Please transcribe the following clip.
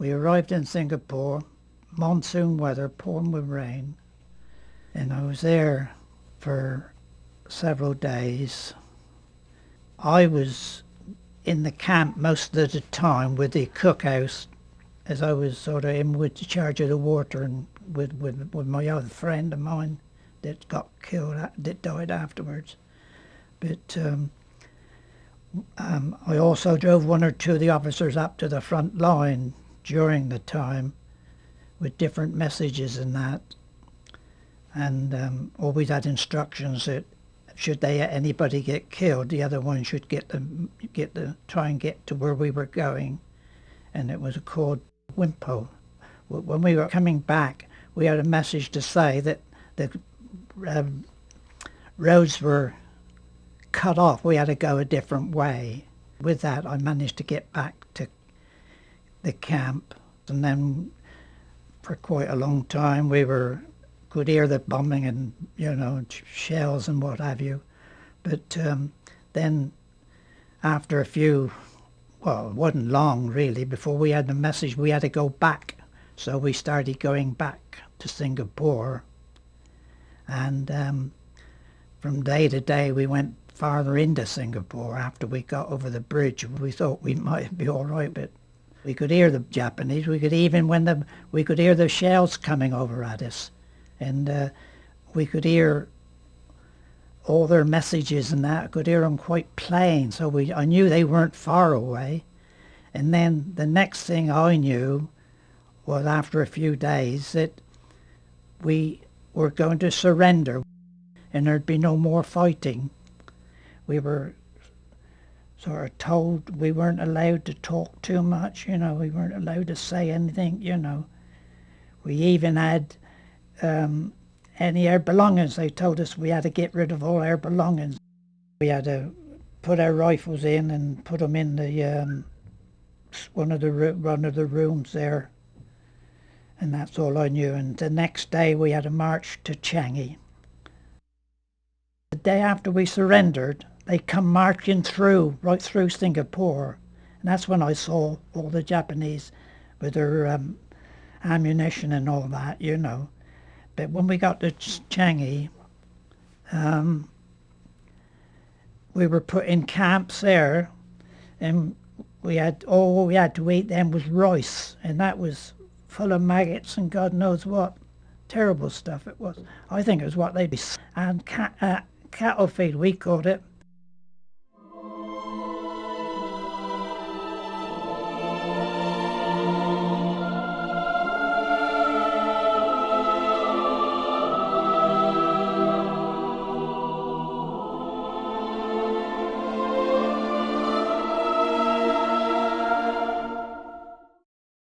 We arrived in Singapore, monsoon weather, pouring with rain, and I was there for several days. I was in the camp most of the time with the cookhouse, as I was sort of in with charge of the water, and with my other friend of mine that got killed, that died afterwards. But I also drove one or two of the officers up to the front line during the time with different messages and that, and always had instructions that should anybody get killed, the other one should try and get to where we were going, and it was called Wimpo. When we were coming back, we had a message to say that the roads were cut off. We had to go a different way. With that, I managed to get back to the camp, and then for quite a long time we could hear the bombing and, you know, shells and what have you. But then after a few, well, it wasn't long really before we had the message we had to go back. So we started going back to Singapore, and from day to day we went farther into Singapore. After we got over the bridge, we thought we might be all right, but we could hear the Japanese. We could hear the shells coming over at us, and we could hear all their messages and that. I could hear them quite plain, so I knew they weren't far away. And then the next thing I knew was, after a few days, that we were going to surrender and there'd be no more fighting. We were sort of told we weren't allowed to talk too much, you know, we weren't allowed to say anything, you know. We even had any air belongings. They told us we had to get rid of all our belongings. We had to put our rifles in and put them in the one of the rooms there, and that's all I knew. And the next day we had a march to Changi. The day after we surrendered, they come marching right through Singapore, and that's when I saw all the Japanese with their ammunition and all that, you know. But when we got to Changi, we were put in camps there, and all we had to eat then was rice, and that was full of maggots and God knows what. Terrible stuff it was. I think it was what they'd be. And cattle feed, we called it.